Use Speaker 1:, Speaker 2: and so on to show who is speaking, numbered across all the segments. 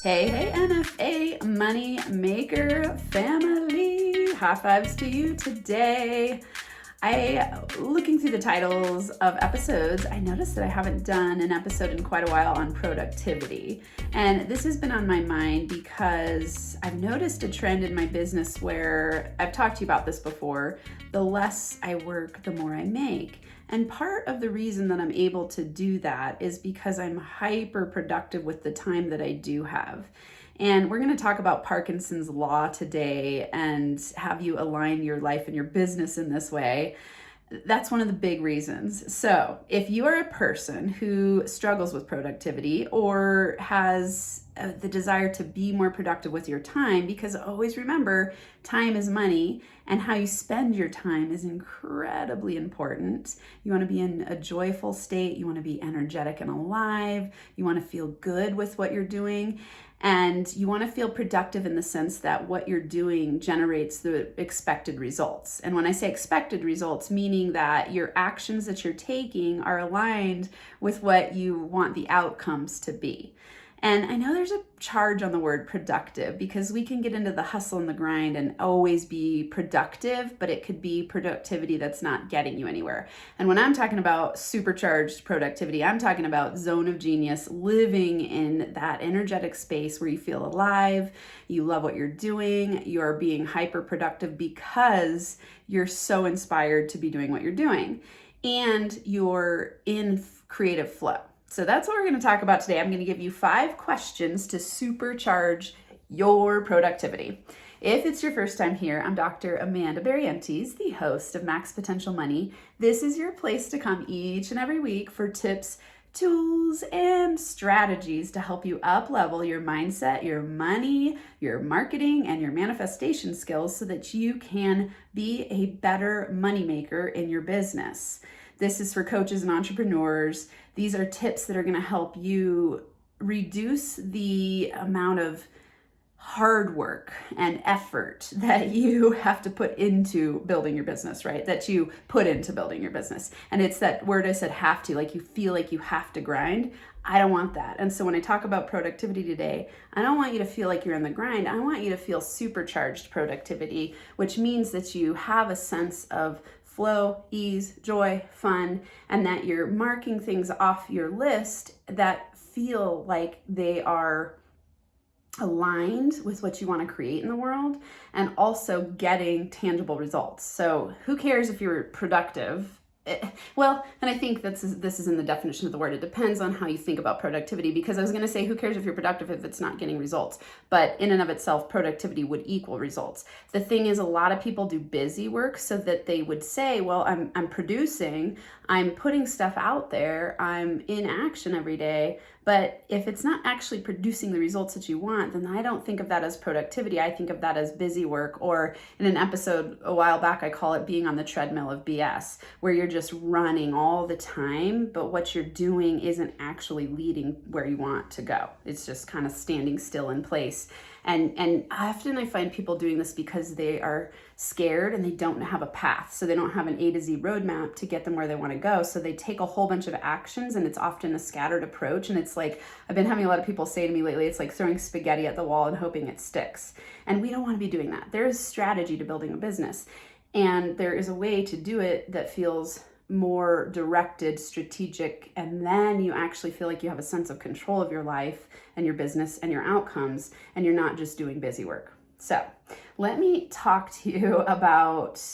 Speaker 1: Hey, NFA Money Maker family. High fives to you today. Looking through the titles of episodes, I noticed that I haven't done an episode in quite a while on productivity. And this has been on my mind because I've noticed a trend in my business where I've talked to you about this before. The less I work, the more I make. And part of the reason that I'm able to do that is because I'm hyper productive with the time that I do have. And we're going to talk about Parkinson's law today and have you align your life and your business in this way. That's one of the big reasons. So if you are a person who struggles with productivity or has the desire to be more productive with your time, because always remember, time is money and how you spend your time is incredibly important. You want to be in a joyful state. You want to be energetic and alive. You want to feel good with what you're doing. And you want to feel productive in the sense that what you're doing generates the expected results. And when I say expected results, meaning that your actions that you're taking are aligned with what you want the outcomes to be. And I know there's a charge on the word productive because we can get into the hustle and the grind and always be productive, but it could be productivity that's not getting you anywhere. And when I'm talking about supercharged productivity, I'm talking about zone of genius, living in that energetic space where you feel alive, you love what you're doing, you're being hyper productive because you're so inspired to be doing what you're doing, and you're in creative flow. So that's what we're going to talk about today. I'm going to give you 5 questions to supercharge your productivity. If it's your first time here, I'm Dr. Amanda Barrientos, the host of Max Potential Money. This is your place to come each and every week for tips, tools, and strategies to help you up-level your mindset, your money, your marketing, and your manifestation skills so that you can be a better moneymaker in your business. This is for coaches and entrepreneurs. These are tips that are going to help you reduce the amount of hard work and effort that you have to put into building your business, right? That you put into building your business. And it's that word I said have to, like you feel like you have to grind. I don't want that. And so when I talk about productivity today, I don't want you to feel like you're in the grind. I want you to feel supercharged productivity, which means that you have a sense of flow, ease, joy, fun, and that you're marking things off your list that feel like they are aligned with what you want to create in the world and also getting tangible results. So who cares if you're productive? Well, and I think this is in the definition of the word. It depends on how you think about productivity, because I was going to say, who cares if you're productive if it's not getting results? But in and of itself, productivity would equal results. The thing is, a lot of people do busy work so that they would say, well, I'm producing, I'm putting stuff out there, I'm in action every day. But if it's not actually producing the results that you want, then I don't think of that as productivity. I think of that as busy work, or in an episode a while back, I call it being on the treadmill of BS, where you're just running all the time, but what you're doing isn't actually leading where you want to go. It's just kind of standing still in place. And often I find people doing this because they are scared and they don't have a path. So they don't have an A to Z roadmap to get them where they want to go. So they take a whole bunch of actions, and it's often a scattered approach. And it's like, I've been having a lot of people say to me lately, it's like throwing spaghetti at the wall and hoping it sticks. And we don't want to be doing that. There is strategy to building a business. And there is a way to do it that feels more directed, strategic, and then you actually feel like you have a sense of control of your life and your business and your outcomes, and you're not just doing busy work. So let me talk to you about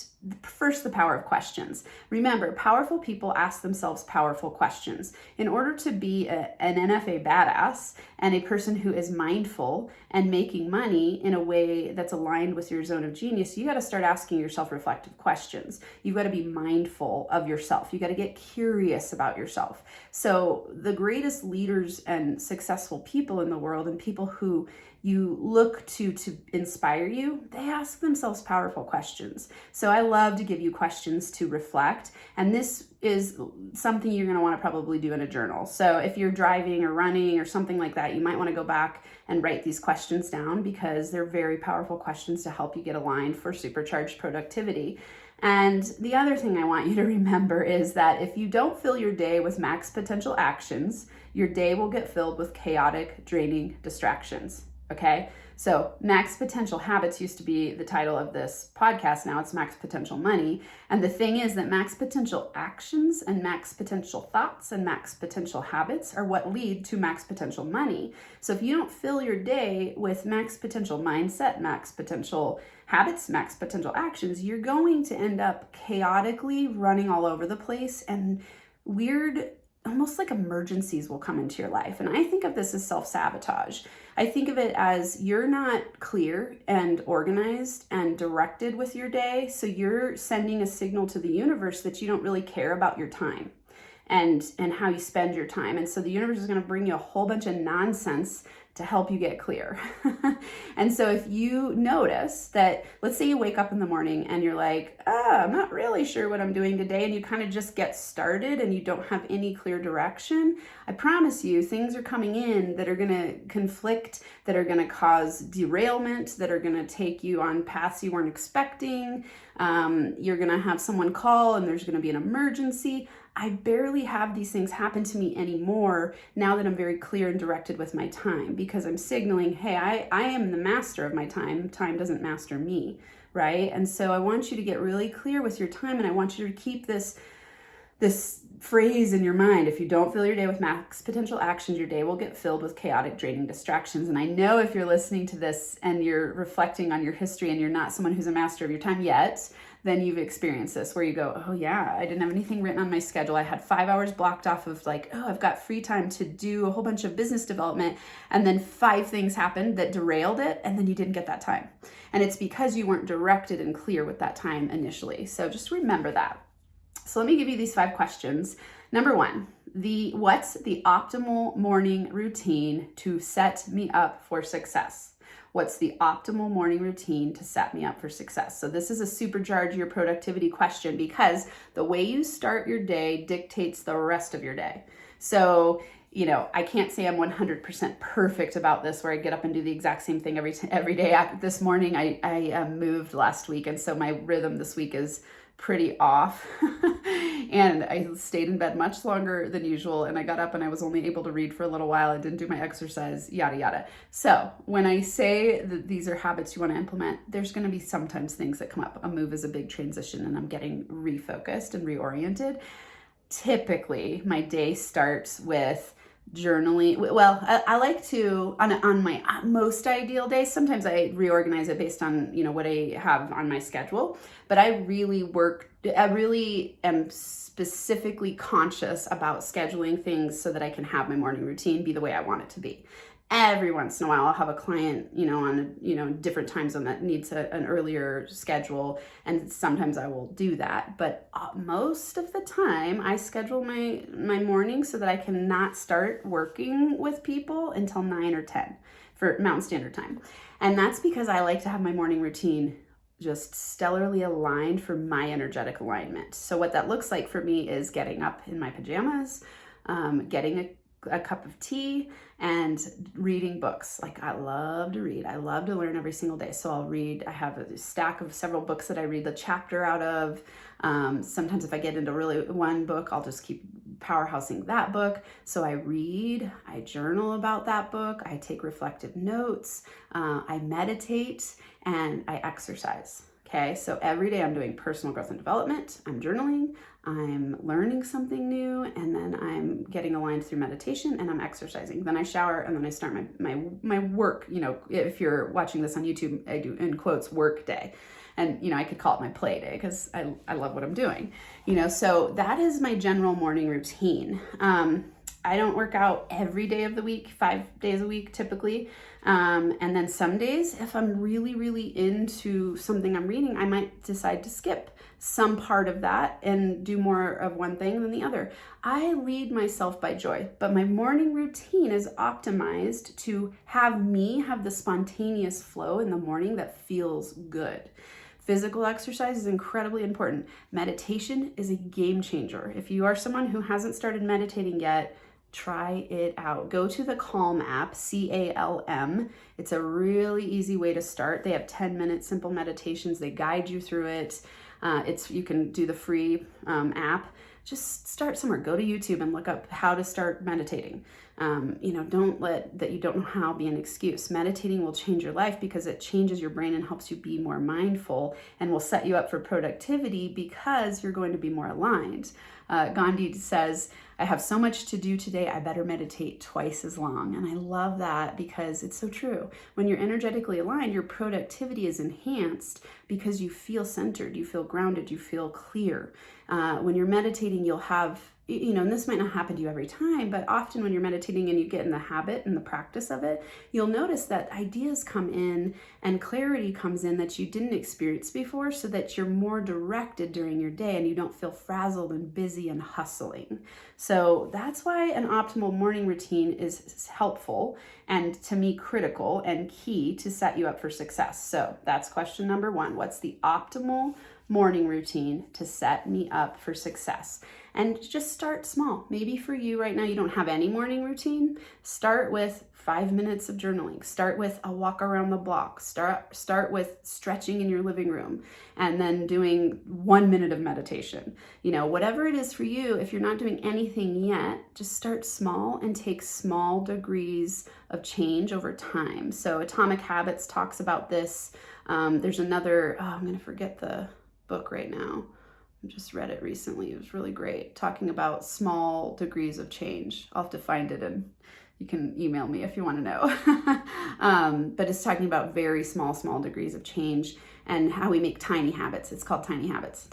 Speaker 1: first the power of questions. Remember, powerful people ask themselves powerful questions. In order to be an NFA badass and a person who is mindful and making money in a way that's aligned with your zone of genius, you got to start asking yourself reflective questions. You've got to be mindful of yourself. You got to get curious about yourself. So the greatest leaders and successful people in the world, and people who you look to inspire you, they ask themselves powerful questions. So I love to give you questions to reflect. And this is something you're going to want to probably do in a journal. So if you're driving or running or something like that, you might want to go back and write these questions down, because they're very powerful questions to help you get aligned for supercharged productivity. And the other thing I want you to remember is that if you don't fill your day with max potential actions, your day will get filled with chaotic, draining distractions. Okay? So max potential habits used to be the title of this podcast. Now it's max potential money. And the thing is that max potential actions and max potential thoughts and max potential habits are what lead to max potential money. So if you don't fill your day with max potential mindset, max potential habits, max potential actions, you're going to end up chaotically running all over the place, and weird, almost like emergencies will come into your life. And I think of this as self-sabotage. I think of it as you're not clear and organized and directed with your day. So you're sending a signal to the universe that you don't really care about your time and how you spend your time. And so the universe is going to bring you a whole bunch of nonsense to help you get clear. And so if you notice that, let's say you wake up in the morning and you're like, I'm not really sure what I'm doing today, and you kind of just get started and you don't have any clear direction, I promise you things are coming in that are going to conflict, that are going to cause derailment, that are going to take you on paths you weren't expecting. You're going to have someone call and there's going to be an emergency. I barely have these things happen to me anymore now that I'm very clear and directed with my time, because I'm signaling, hey, I am the master of my time. Time doesn't master me, right? And so I want you to get really clear with your time, and I want you to keep this phrase in your mind. If you don't fill your day with max potential actions, your day will get filled with chaotic, draining distractions. And I know if you're listening to this and you're reflecting on your history and you're not someone who's a master of your time yet, then you've experienced this where you go, oh yeah, I didn't have anything written on my schedule. I had 5 hours blocked off of like, oh, I've got free time to do a whole bunch of business development. And then 5 things happened that derailed it. And then you didn't get that time. And it's because you weren't directed and clear with that time initially. So just remember that. So let me give you these 5 questions. Number 1, what's the optimal morning routine to set me up for success? What's the optimal morning routine to set me up for success? So this is a supercharge your productivity question, because the way you start your day dictates the rest of your day. So, I can't say I'm 100% perfect about this where I get up and do the exact same thing every day. This morning I moved last week, and so my rhythm this week is pretty off. And I stayed in bed much longer than usual, and I got up and I was only able to read for a little while. I didn't do my exercise, yada yada. So when I say that these are habits you want to implement, there's going to be sometimes things that come up. A move is a big transition and I'm getting refocused and reoriented. Typically my day starts with journaling. Well, I like to, on my most ideal day, sometimes I reorganize it based on, what I have on my schedule, but I really am specifically conscious about scheduling things so that I can have my morning routine be the way I want it to be. Every once in a while, I'll have a client, on different time zone that needs an earlier schedule, and sometimes I will do that. But most of the time, I schedule my morning so that I can not start working with people until 9 or 10 for Mountain Standard Time. And that's because I like to have my morning routine just stellarly aligned for my energetic alignment. So what that looks like for me is getting up in my pajamas, getting a cup of tea, and reading books. Like, I love to read. I love to learn every single day. So I'll read. I have a stack of several books that I read the chapter out of. Sometimes if I get into really one book, I'll just keep powerhousing that book. So I read, I journal about that book, I take reflective notes, I meditate, and I exercise. Okay, so every day I'm doing personal growth and development, I'm journaling, I'm learning something new, and then I'm getting aligned through meditation, and I'm exercising. Then I shower, and then I start my work. If you're watching this on YouTube, I do in quotes work day. And, I could call it my play day because I love what I'm doing. So that is my general morning routine. I don't work out every day of the week, 5 days a week typically. And then some days, if I'm really, really into something I'm reading, I might decide to skip some part of that and do more of one thing than the other. I lead myself by joy, but my morning routine is optimized to have me have the spontaneous flow in the morning that feels good. Physical exercise is incredibly important. Meditation is a game changer. If you are someone who hasn't started meditating yet, try it out. Go to the Calm app, CALM. It's a really easy way to start. They have 10-minute simple meditations. They guide you through it. You can do the free app. Just start somewhere. Go to YouTube and look up how to start meditating. Don't let that you don't know how be an excuse. Meditating will change your life because it changes your brain and helps you be more mindful, and will set you up for productivity because you're going to be more aligned. Gandhi says, I have so much to do today, I better meditate twice as long. And I love that because it's so true. When you're energetically aligned, your productivity is enhanced because you feel centered, you feel grounded, you feel clear. When you're meditating, you'll have, and this might not happen to you every time, but often when you're meditating and you get in the habit and the practice of it, you'll notice that ideas come in and clarity comes in that you didn't experience before, so that you're more directed during your day and you don't feel frazzled and busy and hustling. So that's why an optimal morning routine is helpful and, to me, critical and key to set you up for success. So that's question number 1. What's the optimal morning routine to set me up for success? And just start small. Maybe for you right now, you don't have any morning routine. Start with 5 minutes of journaling. Start with a walk around the block. Start with stretching in your living room, and then doing 1 minute of meditation. Whatever it is for you, if you're not doing anything yet, just start small and take small degrees of change over time. So Atomic Habits talks about this. There's another, I'm going to forget the book right now. I just read it recently. It was really great, talking about small degrees of change. I'll have to find it, and you can email me if you want to know. But it's talking about very small degrees of change and how we make tiny habits. It's called tiny habits.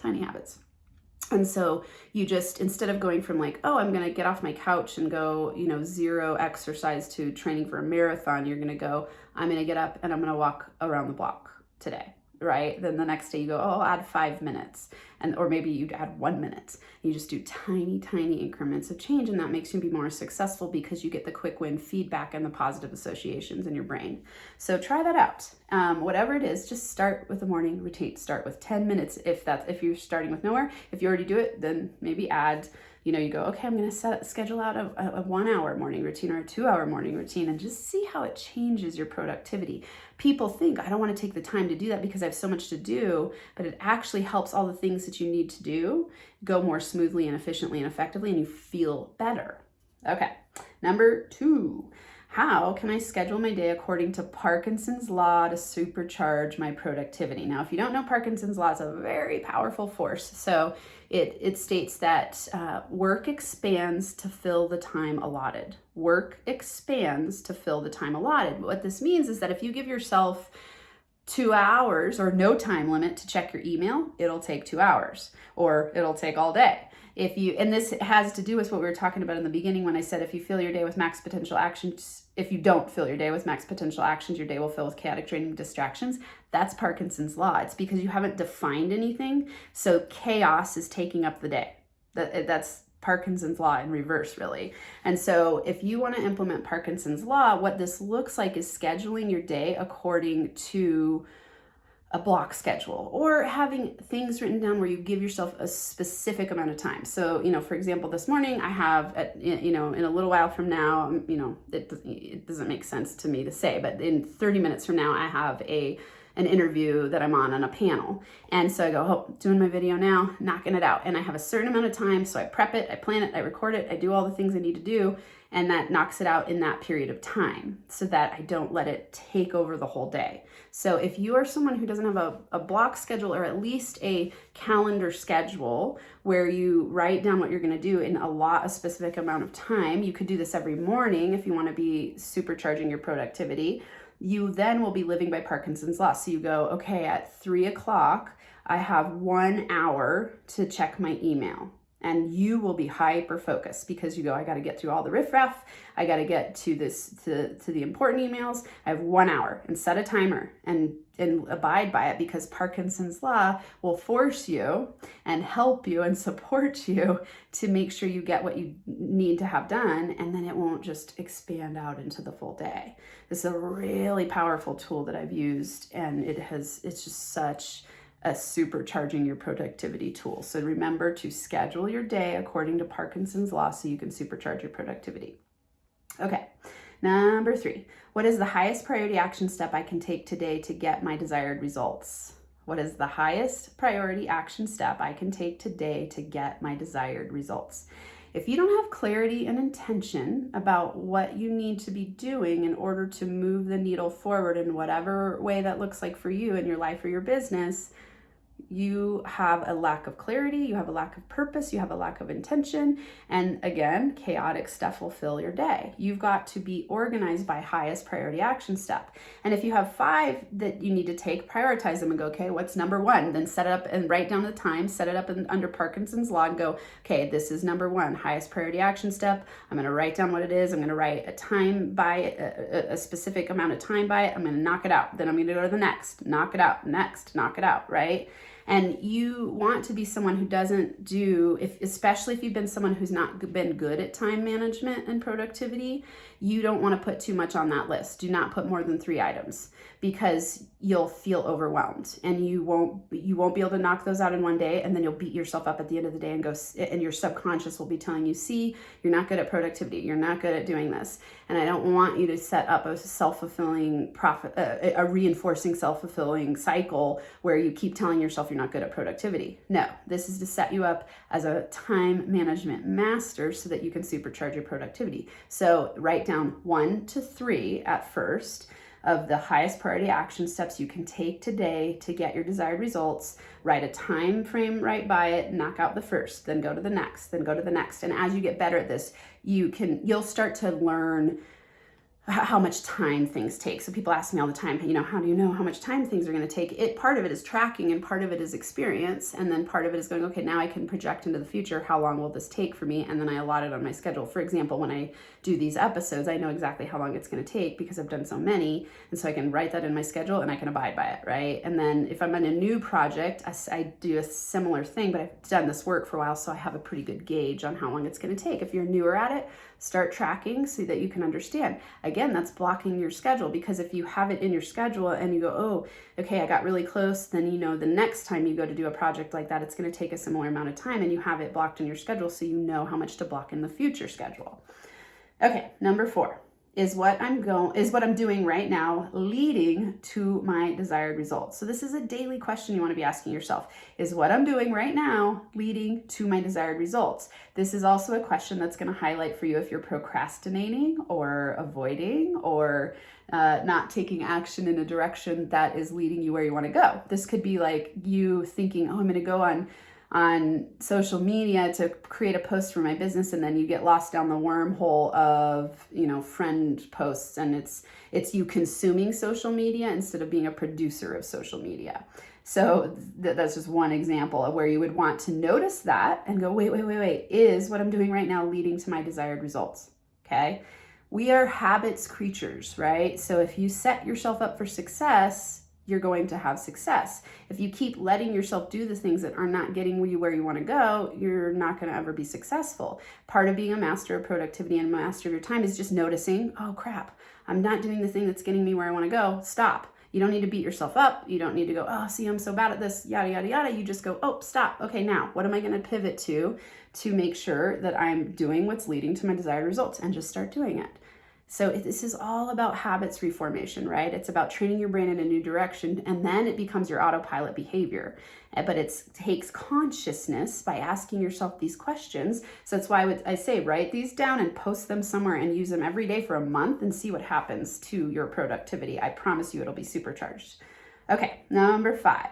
Speaker 1: And so you just, instead of going from like, oh, I'm going to get off my couch and go, 0 exercise to training for a marathon, you're going to go, I'm going to get up and I'm going to walk around the block today. Right? Then the next day you go, oh, I'll add 5 minutes. Or maybe you add 1 minute. You just do tiny increments of change, and that makes you be more successful because you get the quick win feedback and the positive associations in your brain. So try that out. Whatever it is, just start with a morning routine. Start with 10 minutes if you're starting with nowhere. If you already do it, then maybe add, you go, okay, I'm going to schedule out a 1 hour morning routine or a 2 hour morning routine, and just see how it changes your productivity. People think, I don't want to take the time to do that because I have so much to do, but it actually helps all the things that you need to do go more smoothly and efficiently and effectively, and you feel better. Okay, number 2. How can I schedule my day according to Parkinson's law to supercharge my productivity? Now, if you don't know, Parkinson's law is a very powerful force. So it states that work expands to fill the time allotted. Work expands to fill the time allotted. What this means is that if you give yourself 2 hours or no time limit to check your email, it'll take 2 hours, or it'll take all day. And this has to do with what we were talking about in the beginning when I said, if you fill your day with max potential actions, if you don't fill your day with max potential actions, your day will fill with chaotic, draining distractions. That's Parkinson's law. It's because you haven't defined anything. So chaos is taking up the day. That's Parkinson's law in reverse, really. And so if you want to implement Parkinson's law, what this looks like is scheduling your day according to a block schedule, or having things written down where you give yourself a specific amount of time. So, for example, this morning I have, in a little while from now, it doesn't make sense to me to say, but in 30 minutes from now, I have an interview that I'm on a panel. And so I go, oh, doing my video now, knocking it out. And I have a certain amount of time. So I prep it, I plan it, I record it, I do all the things I need to do. And that knocks it out in that period of time so that I don't let it take over the whole day. So if you are someone who doesn't have a block schedule, or at least a calendar schedule where you write down what you're going to do in a specific amount of time, you could do this every morning if you want to be supercharging your productivity. You then will be living by Parkinson's law. So you go, okay, at 3 o'clock, I have 1 hour to check my email. And you will be hyper focused because you go, I got to get through all the riffraff. I got to get to the important emails. I have 1 hour, and set a timer and abide by it, because Parkinson's law will force you and help you and support you to make sure you get what you need to have done. And then it won't just expand out into the full day. This is a really powerful tool that I've used, and it's just such a supercharging your productivity tool. So remember to schedule your day according to Parkinson's law so you can supercharge your productivity. Okay, number 3. What is the highest priority action step I can take today to get my desired results? What is the highest priority action step I can take today to get my desired results? If you don't have clarity and intention about what you need to be doing in order to move the needle forward in whatever way that looks like for you in your life or your business, you have a lack of clarity, you have a lack of purpose, you have a lack of intention, and again, chaotic stuff will fill your day. You've got to be organized by highest priority action step. And if you have 5 that you need to take, prioritize them and go, okay, what's number 1? Then set it up and write down the time, set it up under Parkinson's law and go, okay, this is number 1, highest priority action step. I'm going to write down what it is. I'm going to write a time by it, a specific amount of time by it. I'm going to knock it out. Then I'm going to go to the next, knock it out, next, knock it out, right? And you want to be someone who doesn't do, especially if you've been someone who's not been good at time management and productivity, you don't want to put too much on that list. Do not put more than 3 items because you'll feel overwhelmed and you won't be able to knock those out in one day, and then you'll beat yourself up at the end of the day and go, and your subconscious will be telling you, see, you're not good at productivity, you're not good at doing this. And I don't want you to set up a self-fulfilling a reinforcing self-fulfilling cycle where you keep telling yourself you're not good at productivity. No, this is to set you up as a time management master so that you can supercharge your productivity. So write down 1 to 3 at first of the highest priority action steps you can take today to get your desired results. Write a time frame right by it, knock out the first, then go to the next, then go to the next. And as you get better at this, you'll start to learn how much time things take. So people ask me all the time, how do you know how much time things are going to take? Part of it is tracking and part of it is experience. And then part of it is going, okay, now I can project into the future. How long will this take for me? And then I allot it on my schedule. For example, when I do these episodes, I know exactly how long it's going to take because I've done so many. And so I can write that in my schedule and I can abide by it, right? And then if I'm in a new project, I do a similar thing, but I've done this work for a while, so I have a pretty good gauge on how long it's going to take. If you're newer at it, start tracking so that you can understand. Again, that's blocking your schedule, because if you have it in your schedule and you go, oh, okay, I got really close, then the next time you go to do a project like that, it's going to take a similar amount of time, and you have it blocked in your schedule so you know how much to block in the future schedule. Okay, number 4 is what I'm doing right now leading to my desired results. So this is a daily question you want to be asking yourself. Is what I'm doing right now leading to my desired results? This is also a question that's going to highlight for you if you're procrastinating or avoiding or not taking action in a direction that is leading you where you want to go. This could be like you thinking, oh, I'm going to go on social media to create a post for my business, and then you get lost down the wormhole of friend posts, and it's you consuming social media instead of being a producer of social media. So that's just one example of where you would want to notice that and go, wait, is what I'm doing right now leading to my desired results? Okay, we are habits creatures, right? So if you set yourself up for success, you're going to have success. If you keep letting yourself do the things that are not getting you where you want to go, you're not going to ever be successful. Part of being a master of productivity and a master of your time is just noticing, oh crap, I'm not doing the thing that's getting me where I want to go. Stop. You don't need to beat yourself up. You don't need to go, oh, see, I'm so bad at this, yada, yada, yada. You just go, oh, stop. Okay, now what am I going to pivot to make sure that I'm doing what's leading to my desired results, and just start doing it. So this is all about habits reformation, right? It's about training your brain in a new direction, and then it becomes your autopilot behavior. But it takes consciousness by asking yourself these questions. So that's why I say write these down and post them somewhere and use them every day for a month and see what happens to your productivity. I promise you it'll be supercharged. Okay, number 5.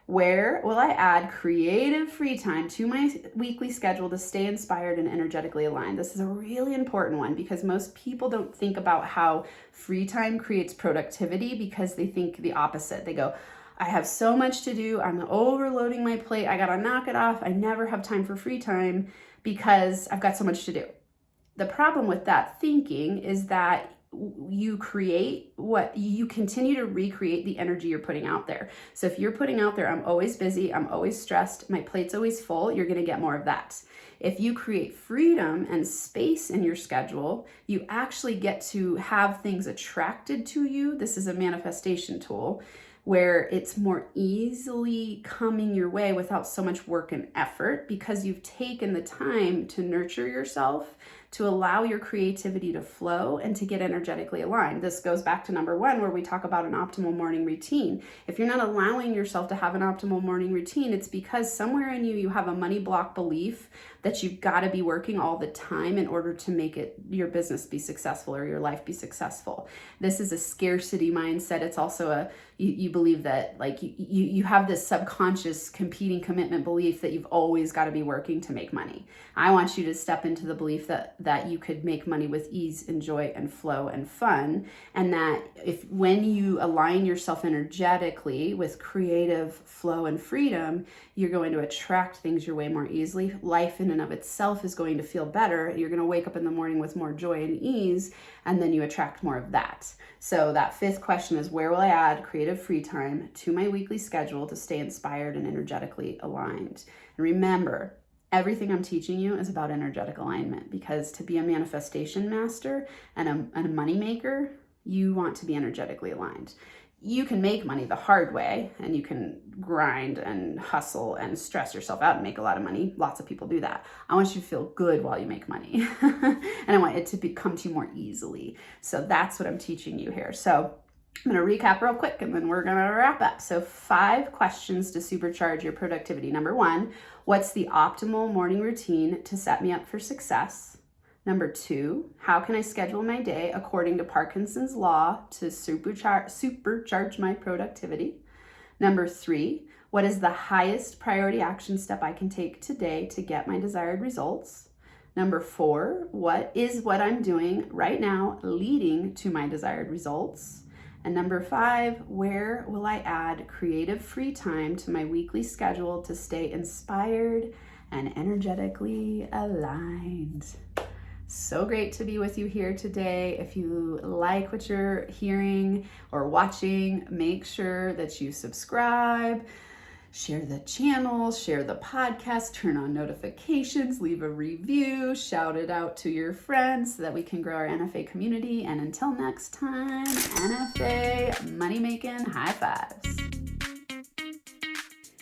Speaker 1: Where will I add creative free time to my weekly schedule to stay inspired and energetically aligned? This is a really important one because most people don't think about how free time creates productivity because they think the opposite. They go, I have so much to do. I'm overloading my plate. I got to knock it off. I never have time for free time because I've got so much to do. The problem with that thinking is that you continue to recreate the energy you're putting out there. So if you're putting out there, I'm always busy, I'm always stressed, my plate's always full, you're going to get more of that. If you create freedom and space in your schedule, you actually get to have things attracted to you. This is a manifestation tool. where it's more easily coming your way without so much work and effort because you've taken the time to nurture yourself, to allow your creativity to flow and to get energetically aligned. This goes back to number 1, where we talk about an optimal morning routine. If you're not allowing yourself to have an optimal morning routine, it's because somewhere in you have a money block belief that you've got to be working all the time in order to make it your business be successful or your life be successful. This is a scarcity mindset. It's also you believe that like you have this subconscious competing commitment belief that you've always got to be working to make money. I want you to step into the belief that you could make money with ease and joy and flow and fun, and that when you align yourself energetically with creative flow and freedom, you're going to attract things your way more easily. Life in and of itself is going to feel better. You're going to wake up in the morning with more joy and ease, and then you attract more of that. So that 5th question is, where will I add creative free time to my weekly schedule to stay inspired and energetically aligned? And remember, everything I'm teaching you is about energetic alignment, because to be a manifestation master and a money maker, you want to be energetically aligned. You can make money the hard way, and you can grind and hustle and stress yourself out and make a lot of money. Lots of people do that. I want you to feel good while you make money. And I want it to come to you more easily. So that's what I'm teaching you here. So I'm going to recap real quick, and then we're going to wrap up. So 5 questions to supercharge your productivity. Number 1, what's the optimal morning routine to set me up for success? Number 2, how can I schedule my day according to Parkinson's law to supercharge my productivity? Number 3, what is the highest priority action step I can take today to get my desired results? Number 4, what I'm doing right now leading to my desired results? And number 5, where will I add creative free time to my weekly schedule to stay inspired and energetically aligned? So great to be with you here today. If you like what you're hearing or watching, make sure that you subscribe, share the channel, share the podcast, turn on notifications, leave a review, shout it out to your friends so that we can grow our NFA community. And until next time, NFA money making high fives.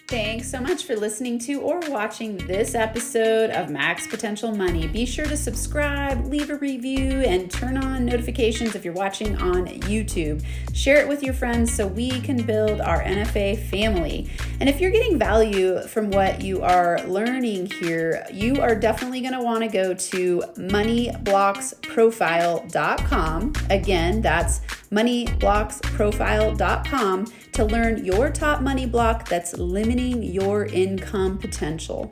Speaker 1: Thanks so much for listening to or watching this episode of Max Potential Money. Be sure to subscribe, leave a review, and turn on notifications if you're watching on YouTube. Share it with your friends so we can build our NFA family. And if you're getting value from what you are learning here, you are definitely going to want to go to moneyblocksprofile.com. Again, that's moneyblocksprofile.com to learn your top money block that's limiting your income potential.